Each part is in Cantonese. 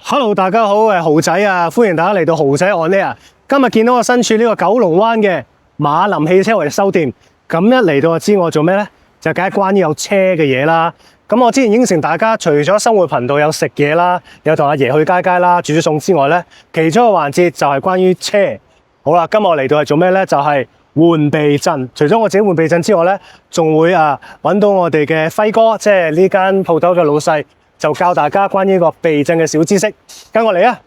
Hello， 大家好，我係豪仔啊！歡迎大家嚟到豪仔 On Air。今日見到我身處呢個九龍灣嘅馬林汽車維修店，咁一嚟到就知我做咩呢？就梗係關於有車嘅嘢啦。咁我之前應承大家，除咗生活頻道有食嘢啦，有同阿爺去街街啦，煮咗餸之外呢，其中一個環節就係關於車。好啦，今日我嚟到係做咩呢？就係換避震。除咗我自己換避震之外呢，仲會揾到我哋嘅輝哥，即係呢間鋪頭嘅老細。就教大家關於個避震嘅小知識，跟我嚟啊！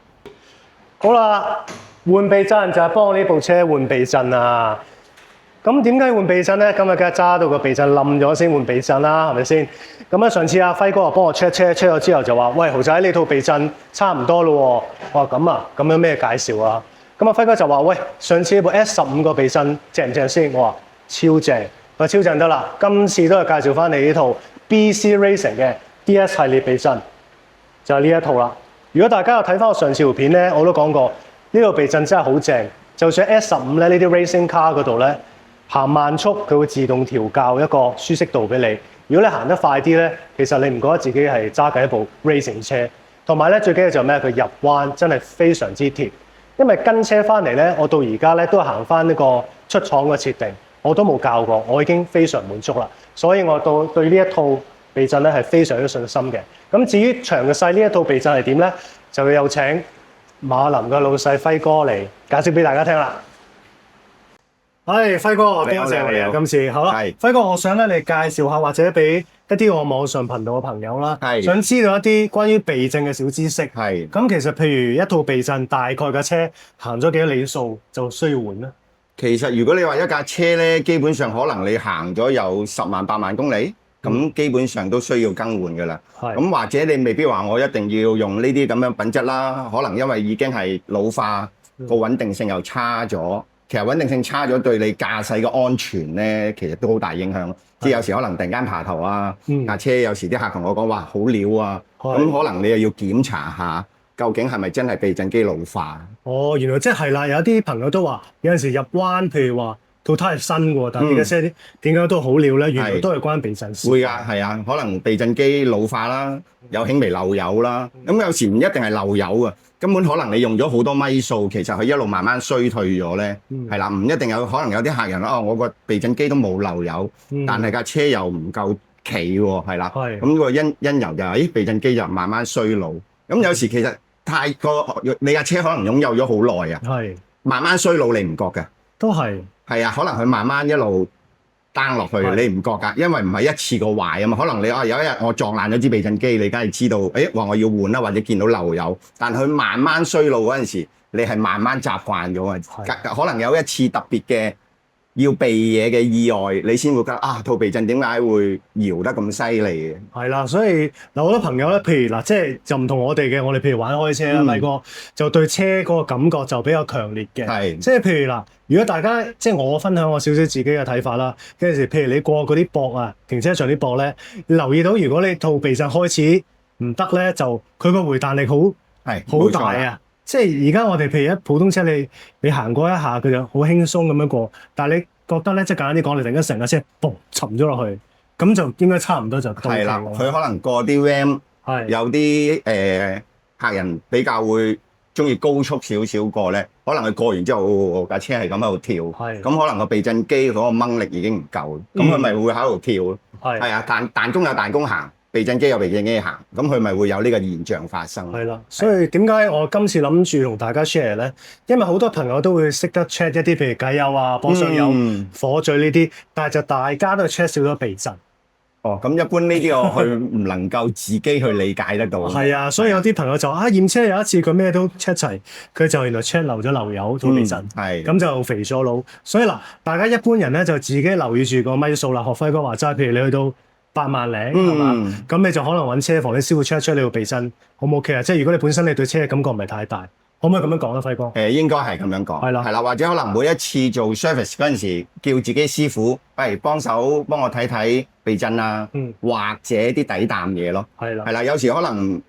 好啦，換避震就係幫我呢部車換避震啊！咁點解換避震呢？今日梗係揸到個避震冧咗先換避震啦，係咪先？咁啊，上次阿輝哥啊幫我 check 咗之後就話：喂，豪仔呢套避震差唔多咯喎！我話咁啊，咁樣咩介紹啊？咁啊，輝哥就話：喂，上次呢部 S15個避震正唔正先？我話超正，我話超正得啦！今次都係介紹翻你呢套 BC Racing 嘅DS 系列避震就係呢一套啦。如果大家有睇翻我上次條片咧，我都講過呢個避震真係好正。就算 S15咧呢啲 racing car 嗰度咧行慢速，佢會自動調校一個舒適度俾你。如果你行得快啲咧，其實你唔覺得自己係揸緊一部 racing 車。同埋咧最緊要就係咩？佢入彎真係非常之貼。因為跟車翻嚟咧，我到而家咧都係行翻呢個出廠嘅設定，我都冇校過，我已經非常滿足啦。所以我對呢一套避震咧係非常有信心嘅。咁至於長嘅細呢一套避震係點咧，就會有請馬林嘅老細輝哥嚟解釋俾大家聽啦。輝哥，多謝你啊！今次好啦，輝哥，我想咧你介紹下或者俾一啲我網上頻道嘅朋友啦，想知道一啲關於避震嘅小知識。咁其實譬如一套避震大概架車行咗幾多里數就需要換咧？其實如果你話一架車咧，基本上可能你行咗有10萬8萬公里。咁基本上都需要更換㗎啦。咁或者你未必話我一定要用呢啲咁樣品質啦，可能因為已經係老化，個穩定性又差咗。其實穩定性差咗對你駕駛嘅安全咧，其實都好大影響。即係有時可能突然間爬頭啊，架車有時啲客同我講話好撩啊，咁可能你又要檢查下究竟係咪真係避震機老化。哦，原來即係啦，有啲朋友都話有陣時入彎，譬如話套胎係新喎，但係呢架車點解都好料咧？原來都係關避震事。會㗎，係啊，可能避震機老化啦，有輕微漏油啦。咁有時唔一定係漏油啊，根本可能你用咗好多米數，其實佢一路慢慢衰退咗咧。係啦，唔一定有，可能有啲客人我個避震機都冇漏油，但係架車又唔夠企喎，係啦。咁個因由就係，避震機就慢慢衰老。咁有時其實太過你架車可能擁有咗好耐啊，慢慢衰老你唔覺㗎。都係。係啊，可能佢慢慢一路 down 落去，你唔覺㗎，因為唔係一次過壞啊嘛。可能你有一日我撞爛咗支避震機，你梗係知道，話我要換啦，或者見到漏油。但佢慢慢衰老嗰陣時，你係慢慢習慣咗啊。可能有一次特別嘅要避嘢嘅意外，你先會覺得套避震點解會搖得咁犀利嘅？係啦，所以嗱，好多朋友咧，譬如嗱，即係就唔同我哋嘅，我哋譬如玩開車啦，米哥就對車嗰個感覺就比較強烈嘅。即係譬如嗱，如果大家即係我分享我少少自己嘅睇法啦，有陣時譬如你過嗰啲駁啊，停車場啲駁咧，留意到如果你套避震開始唔得咧，就佢個回彈力好大啊！即係而家我哋譬如一普通車你行過一下佢就好輕鬆咁樣過，但係你覺得咧，即係簡單啲講，你突然間成架車嘣沉咗落去，咁就應該差唔多就到。係啦，佢可能過啲 RAM，有啲客人比較會中意高速少少過咧，可能佢過完之後架車係咁喺度跳，咁可能個避震機嗰個掹力已經唔夠，咁佢咪會喺度跳咯。係啊，彈弓有彈弓行。避震機有避震機行，咁佢咪會有呢個現象發生。係啦，所以點解我今次諗住同大家 share 咧？因為好多朋友都會識得 check 一啲，譬如計油啊、波箱油、火嘴呢啲，但係就大家都係 check 少咗避震。咁一般呢啲我去唔能夠自己去理解得到。係啊，所以有啲朋友就驗車有一次佢咩都 check 齊，佢就原來 check 漏咗漏油套避震，咁就肥咗佬。所以嗱，大家一般人咧就自己留意住個米數啦。學輝哥話齋，譬如你去到8萬零係嘛，咁你就可能揾車房啲師傅 check 出你個避震好唔 OK 啊？即係如果你本身你對車嘅感覺唔係太大，可唔可以咁樣講咧，輝哥？應該係咁樣講。係啦，或者可能每一次做 service 嗰陣時，叫自己師傅，幫手幫我睇睇避震啊，或者啲底膽嘢咯。係啦，有時可能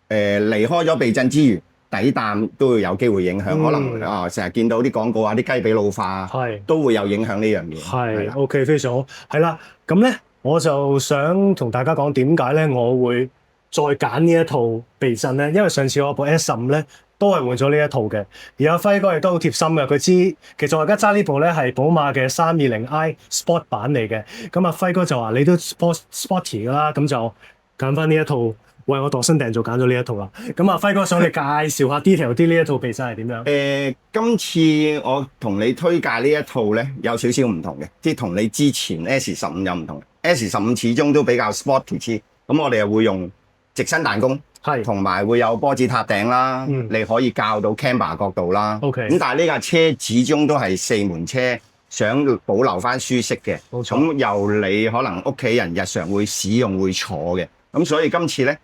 離開咗避震之餘，底膽都會有機會影響，可能成日見到啲廣告啊，啲雞髀老化，都會有影響呢樣嘢。係 OK， 非常好。係啦，咁咧。我就想同大家講點解咧，我會再揀呢一套避震咧？因為上次我部 S15咧都係換咗呢一套嘅，而阿輝哥亦都好貼心嘅，佢知其實我而家揸呢部咧係寶馬嘅320i Sport 版嚟嘅，咁阿輝哥就話你都 sporty 㗎啦，咁就揀翻呢一套，為我度身訂造揀咗呢一套啦。咁阿輝哥想你介紹下 detail 啲呢一套避震係點樣？今次我同你推介呢一套咧有少少唔同嘅，即係同你之前 S15有唔同。S15始終都比較 sporty 啲，咁我哋又會用直身彈弓，係同埋會有波子塔頂啦，你可以校到 camber 角度啦。OK， 咁但係呢架車始終都係四門車，想保留翻舒適嘅。冇錯。咁又你可能屋企人日常會使用會坐嘅，咁所以今次咧，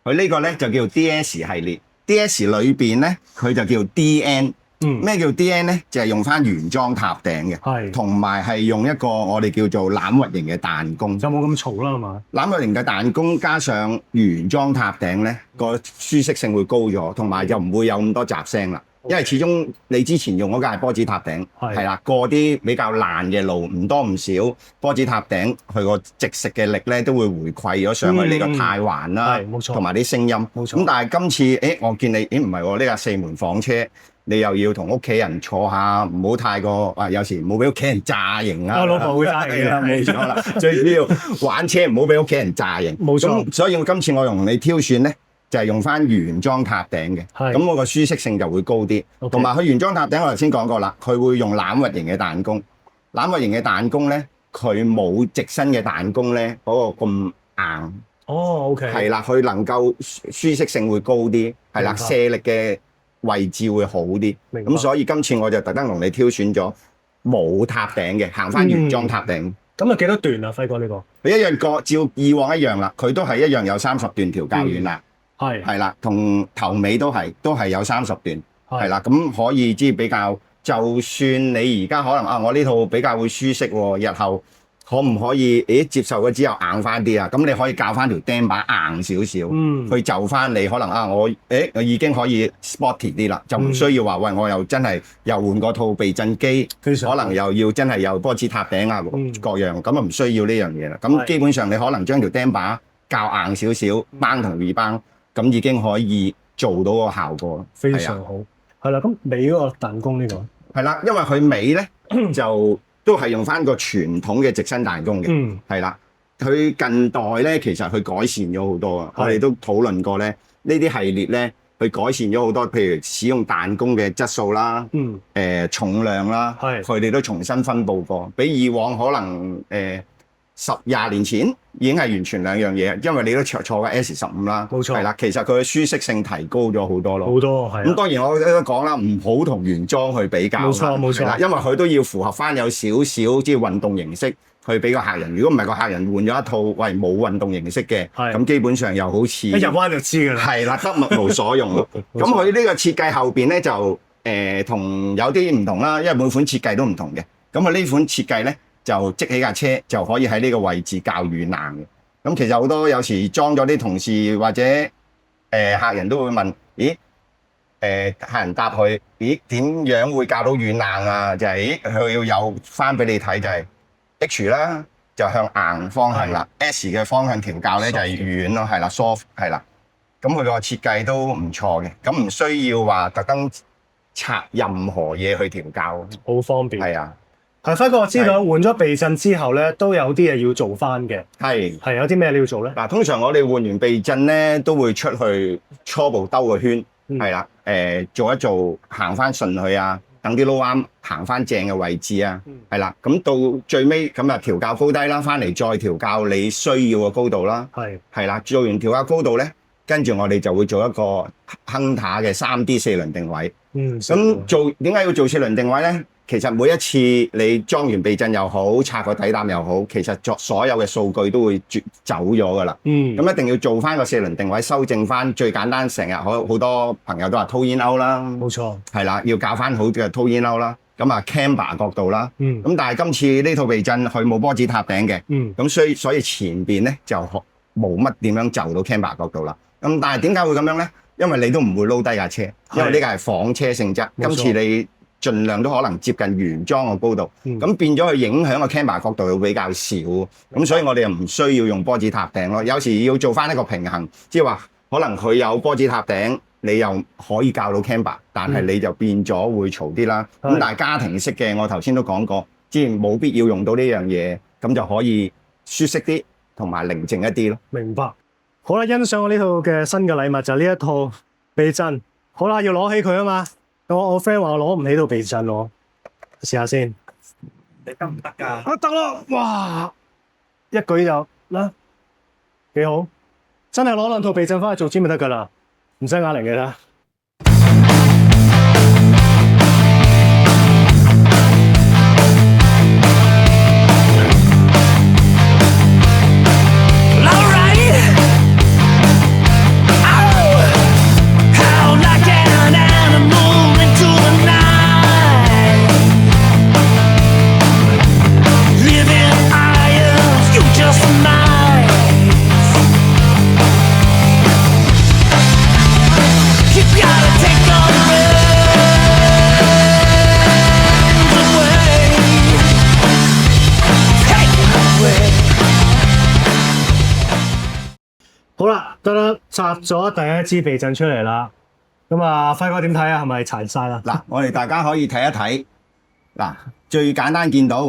佢呢個咧就叫 DS 系列 ，DS 裏邊咧佢就叫 DN。咩叫 DN 咧？就係用翻原裝塔頂嘅，同埋係用一個我哋叫做欖核型嘅彈弓，就冇咁嘈啦，係嘛？欖核型嘅彈弓加上原裝塔頂咧，個舒適性會高咗，同埋就唔會有咁多雜聲啦。因為始終你之前用嗰架係波子塔頂，係啦，過啲比較爛嘅路，唔多唔少，波子塔頂佢個直食嘅力咧都會回饋咗上去呢個軚環啦，同埋啲聲音。冇錯。咁但係今次，我見你，唔係喎，呢架四門房車。你又要同屋企人坐下，唔好太過有時唔好俾屋企人炸型啊！我老婆會炸型啦，冇錯啦。最主要玩車唔好俾屋企人炸型。冇錯。咁所以我今次我用你挑選咧，就係用翻原裝塔頂嘅。係。咁我個舒適性就會高啲。同埋佢原裝塔頂，我頭先講過啦，佢會用欖核型嘅彈弓。欖核型嘅彈弓咧，佢冇直身嘅彈弓咧嗰個咁硬。哦，OK。係啦，佢能夠舒適性會高啲，係啦，卸力嘅位置會好啲，咁所以今次我就特登同你挑選咗冇塔頂嘅，行翻原裝塔頂。咁啊幾多段啊，輝哥呢個？佢一樣個照以往一樣啦，佢都係一樣有30段調校遠啦，係啦，同頭尾都係有30段，係啦，咁可以即係比較，就算你而家可能我呢套比較會舒適喎，日後可唔可以接受咗之後硬翻啲啊？咁你可以校翻條釘把硬少少，去就翻你可能我已經可以 sporty 啲啦，就唔需要話喂我又真係又換個套避震機，可能又要真係有波子塔頂啊各樣，咁啊唔需要呢樣嘢啦。咁基本上你可能將條釘把校硬少少，掹同二掹，咁已經可以做到個效果。非常好，係啦。咁尾嗰個彈弓呢個係啦，因為佢尾咧就。都係用翻個傳統嘅直身彈弓嘅，係啦。佢近代咧，其實佢改善咗好多啊。我哋都討論過咧，呢啲系列咧，佢改善咗好多，譬如使用彈弓嘅質素啦，重量啦，佢哋都重新分佈過，比以往可能10、20年前已經係完全兩樣嘢，因為你都坐嘅 S15啦，冇錯，係啦，其實佢嘅舒適性提高咗好多咯，好多係。咁當然我都講啦，唔好同原裝去比較，冇錯冇錯，因為佢都要符合翻有少少即係運動形式去俾個客人。如果唔係個客人換咗一套喂冇運動形式嘅，咁基本上又好似一入彎就知㗎啦，係啦，得物無所用咯。咁佢呢個設計後邊咧就同有啲唔同啦，因為每款設計都唔同嘅。咁佢呢款設計咧，就即起架車就可以喺呢個位置較軟硬嘅。咁其實好多有時裝咗啲同事或者客人都會問：咦客人答佢：咦點樣會較到軟硬啊？就係佢要有翻俾你睇，就係 H 啦，就向硬方向啦；S 嘅方向調校咧就係軟咯，係啦 ，soft 係啦。咁佢個設計都唔錯嘅，咁唔需要話特登拆任何嘢去調校，好方便。係啊。輝哥，我知道換咗避震之後咧，都有啲嘢要做翻嘅。係有啲咩你要做咧？嗱，通常我哋換完避震咧，都會出去初步兜個圈，係啦，做一做行翻順去啊，等啲撈啱行翻正嘅位置啊，係啦。咁到最尾咁啊調校高低啦，翻嚟再調校你需要嘅高度啦。係啦，做完調校高度咧，跟住我哋就會做一個亨塔嘅3D 4輪定位。咁點解要做4輪定位咧？其實每一次你裝完避震又好，拆個底膽又好，其實所有嘅數據都會走咗㗎啦。咁一定要做翻個4輪定位，修正翻。最簡單，成日好多朋友都話 toe in out 啦，冇錯，係啦，要校翻好嘅 toe in out 啦。咁啊 camber 角度啦，咁但係今次呢套避震佢冇波子塔頂嘅，咁所以前邊咧就冇乜點樣就到 camber 角度啦。咁但係點解會咁樣咧？因為你都唔會撈低架車，因為呢個係房車性質。今次你盡量都可能接近原裝嘅高度，咁變咗佢影響個 camber 角度會比較少，咁所以我哋又唔需要用波子塔頂咯。有時要做翻一個平衡，即係話可能佢有波子塔頂，你又可以校到 camber，但係你就變咗會嘈啲啦。咁但係家庭式嘅，我頭先都講過，即係冇必要用到呢樣嘢，咁就可以舒適啲同埋寧靜一啲咯。明白。好啦，欣賞我呢套嘅新嘅禮物就係呢一套避震。好啦，要攞起佢啊嘛。我 friend 話我攞唔起套避震喎，試下先。你得唔得㗎？啊得啦，哇！一舉就啦，幾好。真係攞兩套避震翻去做 gym 就得㗎啦，唔使啞鈴嘅啦。好啦，得啦，拆咗第一支避震出嚟啦。咁啊，輝哥點睇啊？係咪殘晒啦？嗱，我哋大家可以睇一睇。嗱，最簡單見到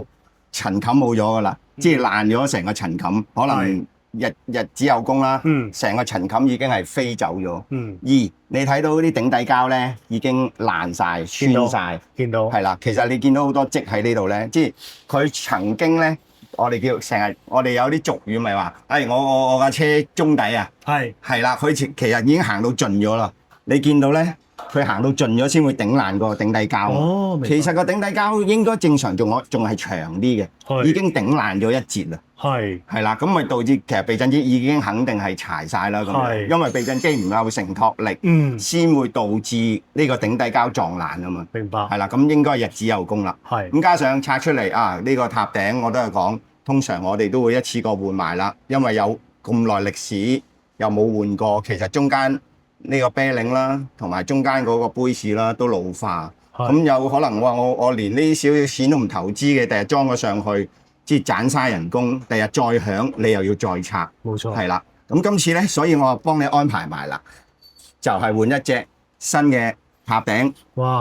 塵冚冇咗噶啦，即係爛咗成個塵冚，可能日子有功啦。成個塵冚已經係飛走咗。二，你睇到啲頂底膠咧已經爛晒、穿晒，見到係啦。其實你見到好多跡喺呢度咧，即係佢曾經咧。我哋叫成日，我哋有啲俗語咪話，我架車中底啊，係啦，佢其實已經行到盡咗啦。你見到咧，佢行到盡咗先會頂爛個頂底膠。哦，其實個頂底膠應該正常仲係長啲嘅，已經頂爛咗一截啦。係啦，咁咪導致其實避震機已經肯定係柴晒啦。咁因為避震機唔夠承托力，先會導致呢個頂底膠撞爛啊嘛。明白。係啦，咁應該日子有功啦。咁加上拆出嚟啊，呢個塔頂我都係講。通常我哋都會一次過換埋啦，因為有咁耐歷史又冇換過，其實中間呢個啤領啦，同埋中間嗰個杯士啦都老化，咁有可能話我連呢少少錢都唔投資嘅，第日裝咗上去，即係賺晒人工，第日再響你又要再拆，冇錯，係啦。咁今次咧，所以我幫你安排埋啦，就係換一隻新嘅塔頂，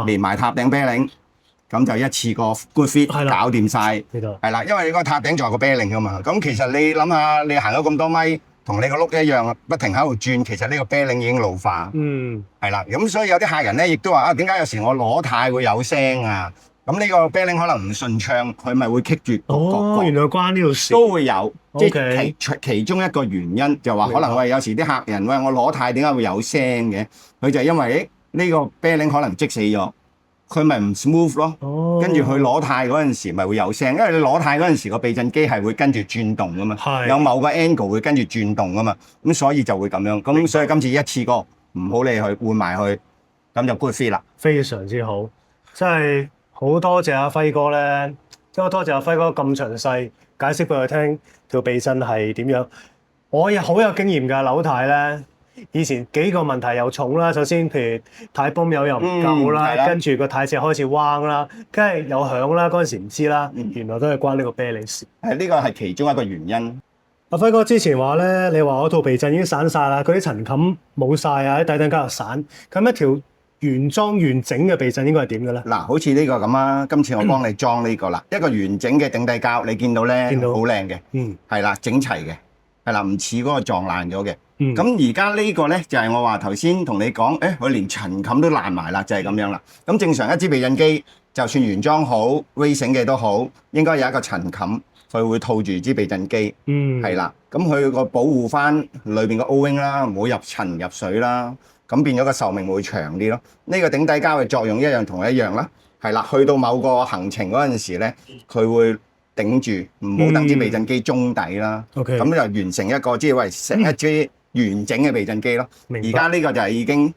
連埋塔頂啤領。咁就一次過 good fit 搞掂晒，係啦，因為你個塔頂仲有個 bearing 噶嘛。咁其實你諗下，你行咗咁多米，同你個轆一樣，不停喺度轉，其實呢個 bearing 已經老化。係啦，咁所以有啲客人咧，亦都話點解有時我攞軚會有聲啊？咁呢個 bearing 可能唔順暢，佢咪會棘住。哦，原來關呢度事。都會有，即係其中一個原因，就話可能有時啲客人喂我攞軚點解會有聲嘅？佢就係因為呢個 bearing 可能積死咗。佢咪唔 smooth 咯，跟住佢攞軚嗰陣時咪會有聲，因為你攞軚嗰陣時個避震機係會跟住轉動噶嘛，有某個 angle 會跟住轉動噶嘛，咁所以就會咁樣，咁所以今次一次過唔好理佢換埋佢，咁就 good fit 啦。非常之好，真係好多謝阿輝哥咧，真係多謝阿輝哥咁詳細解釋俾我聽條避震係點樣，我好有經驗㗎，扭軚咧。以前幾個問題又重啦，首先譬如軚泵油又唔夠啦，跟住個軚尺開始彎啦，跟住又響啦，嗰陣時唔知啦，原來都係關呢個啤利事。呢個係其中一個原因。阿輝哥之前話咧，你話我套避震已經散晒啦，嗰啲塵冚冇晒啊，啲底頂膠又散，咁一條原裝完整嘅避震應該係點嘅咧？嗱，好似呢個咁啊，今次我幫你裝呢個啦，一個完整嘅頂底膠，你見到咧，好靚嘅，係啦，整齊嘅，係啦，唔似嗰個撞爛咗嘅。咁而家呢個咧就係我話頭先同你講，佢連塵冚都爛埋啦，就係咁樣啦。咁正常一支避震機，就算原裝好 racing 嘅都好，應該有一個塵冚，佢會套住支避震機，係啦。咁佢個保護翻裏邊個 O-ring 啦，唔好入塵入水啦，咁變咗個壽命會長啲咯。呢個頂底膠嘅作用一樣同一樣啦，係啦。去到某個行程嗰陣時咧，佢會頂住，唔好等支避震機中底啦。咁就完成一個即係為成一支完整嘅避震機咯，而家呢個就係已經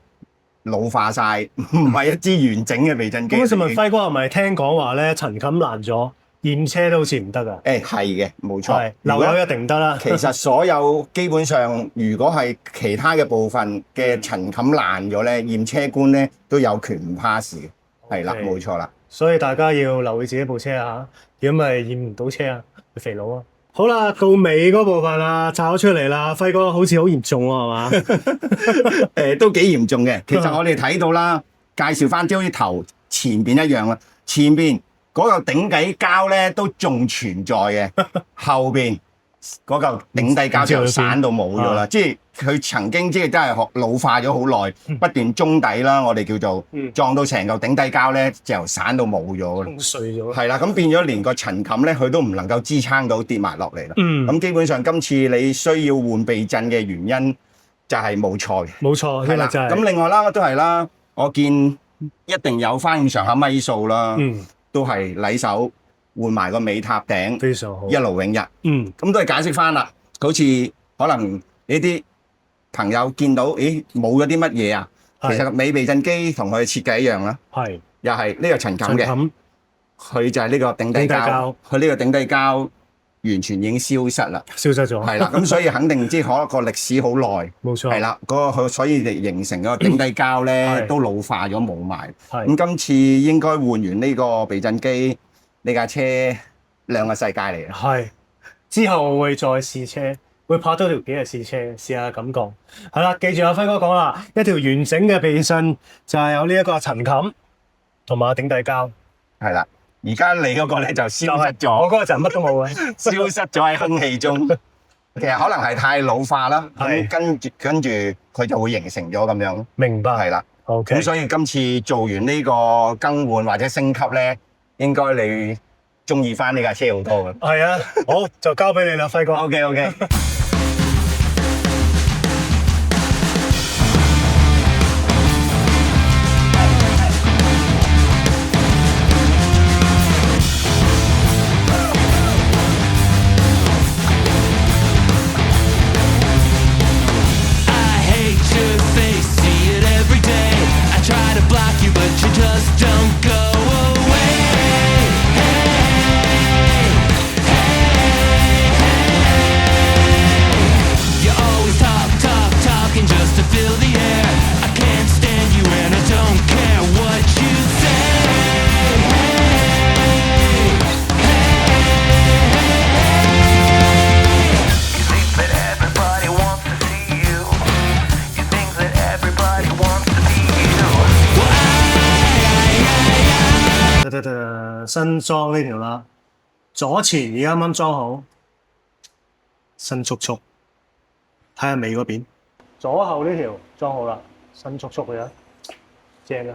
老化晒，唔係一支完整嘅避震機。咁想問輝哥係咪聽講話咧塵冚爛咗，驗車都好似唔得啊？係嘅，冇錯。漏油一定唔得啦。其實所有基本上，如果係其他嘅部分嘅塵冚爛咗咧，驗車官咧都有權唔 pass 嘅。係啦，冇錯啦。所以大家要留意自己部車啊，如果唔係驗唔到車啊，會肥佬啊！好啦，到尾嗰部分啦，炒咗出嚟啦，輝哥好似好嚴重喎，係嘛？都幾嚴重嘅。其實我哋睇到啦，介紹翻即好似頭前邊一樣啦，前邊嗰嚿頂底膠咧都仲存在嘅，後邊嗰嚿頂底膠就散到冇咗啦。即係佢曾經即係真係老化咗好耐，不斷中底啦，我哋叫做撞到成嚿頂底膠咧就散到冇咗啦，碎咗。係啦，咁變咗連個塵冚咧佢都唔能夠支撐到跌埋落嚟啦。咁基本上今次你需要換避震嘅原因就係冇錯嘅。冇錯，係啦。咁另外啦都係啦，我見一定有翻咁上下米數啦，都係禮手換埋個尾塔頂，非常好，一勞永逸。咁都係解釋翻啦，好似可能呢啲朋友見到，咦冇咗啲乜嘢啊？其實尾避震機同佢設計一樣啦，又係呢個塵冚嘅，佢就係呢個頂底膠，佢呢個頂底膠完全已經消失啦，消失咗，係啦，咁所以肯定即係可能個歷史好耐，冇錯，係啦，佢所以形成嗰個頂底膠咧都老化咗冇埋。咁今次應該換完呢個避震機，呢架車兩個世界嚟嘅。係，之後會再試車。會拍多條幾日試車，試下感覺。係啦，記住阿輝哥講啦，一條完整嘅避震就係有呢一個塵冚同埋頂底膠。係啦，而家你嗰個咧就消失咗，我嗰個就乜都冇嘅，消失咗喺空氣中。其實可能係太老化啦，咁跟住佢就會形成咗咁樣。明白。係啦。OK。咁所以今次做完呢個更換或者升級咧，應該你中意翻呢架車好多嘅。係啊，好就交俾你啦，輝哥。OK。新裝呢條啦，左前而家啱啱裝好，新速速，睇下尾嗰邊，左後呢條裝好啦，新速速嘅啫，正啊！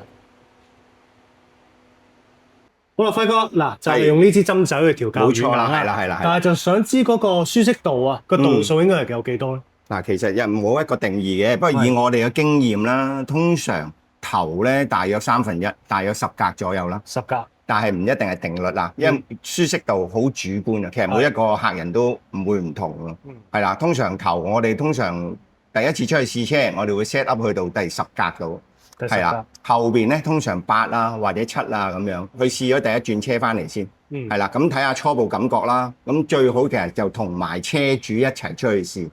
好啦，輝哥，嗱就係用呢支針仔去調校軟硬啦，係啦。但係就想知嗰個舒適度啊，個度數應該係有幾多咧？嗱，其實又冇一個定義嘅，不過以我哋嘅經驗啦，通常頭咧大約1/3，大約10格左右啦。10格。但係唔一定係定律啦，因為舒適度好主觀啊。其實每一個客人都唔會唔同咯。係啦，通常我哋通常第一次出去試車，我哋會 set up 去到第10格度。係啦，後邊咧通常8啊或者7啊咁樣，去試咗第一轉車翻嚟先。係啦，咁睇下初步感覺啦。咁最好其實就同埋車主一齊出去試。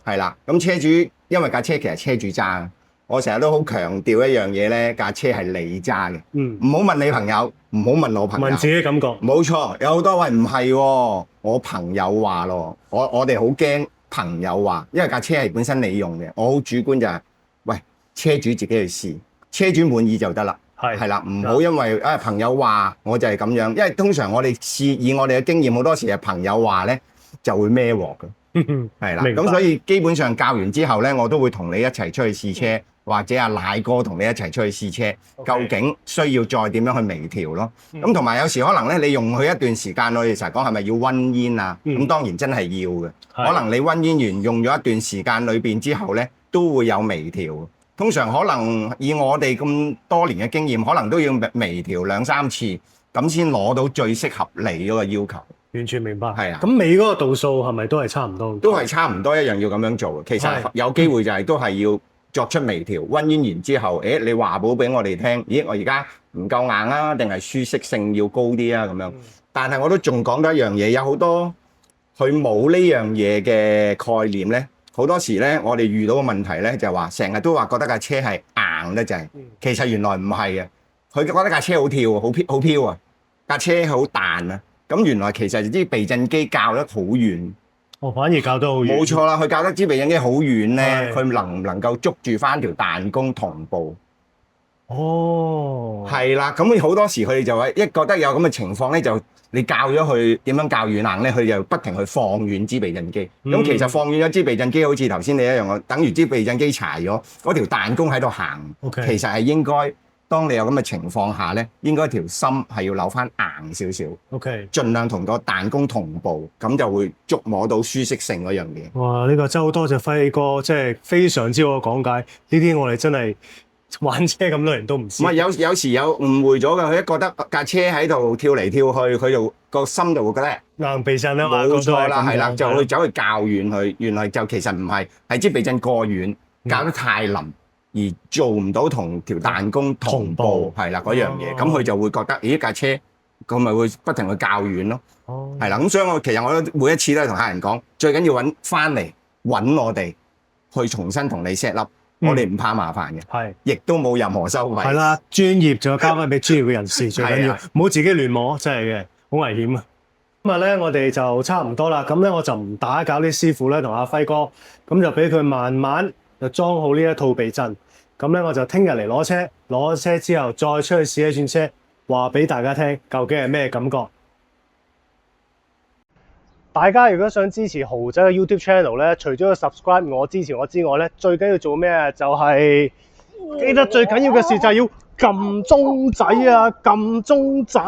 係啦，咁車主因為架車其實車主揸。我成日都好強調一樣嘢咧，架車係你揸嘅，唔好問你朋友，唔好問我朋友，問自己感覺。冇錯，有好多位唔係喎，我朋友話咯，我哋好驚朋友話，因為架車係本身你用嘅，我好主觀就係，喂，車主自己去試，車主滿意就得啦，係啦，唔好因為朋友話我就係咁樣，因為通常我哋以我哋嘅經驗，好多時係朋友話咧就會孭鑊嘅，係啦，咁所以基本上教完之後咧，我都會同你一齊出去試車。或者阿奶哥同你一齊出去試車，究竟需要再點樣去微調咯？咁同埋有時可能咧，你用佢一段時間，我哋成日講係咪要溫煙啊？咁當然真係要嘅。可能你溫煙完用咗一段時間裏邊之後咧，都會有微調。通常可能以我哋咁多年嘅經驗，可能都要微調2-3次，咁先攞到最適合你嗰個要求。完全明白。係啊。咁尾嗰個度數係咪都係差唔多？都係差唔多一樣要咁樣做。其實有機會就係都係要作出微調，溫煙完之後，你話補俾我哋聽，咦，我而家唔夠硬啊，定係舒適性要高啲啊咁樣。但係我都仲講多一樣嘢，有好多佢冇呢樣嘢嘅概念咧，好多時咧，我哋遇到嘅問題咧就係話，成日都話覺得架車係硬得滯，其實原來唔係嘅，佢覺得架車好跳，好飄啊，架車好彈啊。咁原來其實啲避震機校得好遠。我反而校得好遠。冇錯啦，佢校得支避震機好遠咧，佢能唔能夠捉住翻條彈弓同步？哦，係啦，咁好多時佢哋就係一覺得有咁嘅情況咧，就你教咗佢點樣校遠硬咧，佢就不停去放遠支避震機。咁其實放遠咗支避震機，好似頭先你一樣，等於支避震機柴咗，嗰條彈弓喺度行。Okay. 其實係應該，當你有咁嘅情況下咧，應該條心係要扭翻硬少少。OK，盡量同個彈弓同步，咁就會觸摸到舒適性嗰樣嘢。哇！呢個真係好多謝輝哥，即係非常之好嘅講解。呢啲我哋真係玩車咁多年都唔知。唔係有時有誤會咗嘅，佢一覺得架車喺度跳嚟跳去，佢就個心就會覺得硬避震啊嘛。冇錯啦，係啦，就會走走去校遠佢。原來就其實唔係，係支避震過遠，校得太腍，而做唔到同條彈弓同步，係啦嗰樣嘢。咁佢就會覺得，咦架車佢咪會不停去校遠咯。係啦，咁所以其實我每一次都係同客人講，最緊要揾翻嚟揾我哋去重新同你 set up。我哋唔怕麻煩嘅，係，亦都冇任何收費。係啦，專業就交翻俾專業嘅人士最緊要，唔好自己亂摸，真係嘅，好危險啊！今日咧，我哋就差唔多啦，咁咧我就唔打攪啲師傅咧，同阿輝哥，咁就俾佢慢慢就裝好呢一套避震。咁咧我就聽日嚟攞車，攞咗車之後再出去試一轉車，話俾大家聽究竟係咩感覺。大家如果想支持豪仔嘅 YouTube channel 咧，除咗要 subscribe 我支持我之外咧，最緊要做咩啊？就係記得最緊要嘅事就係要撳鐘仔啊！撳鐘仔。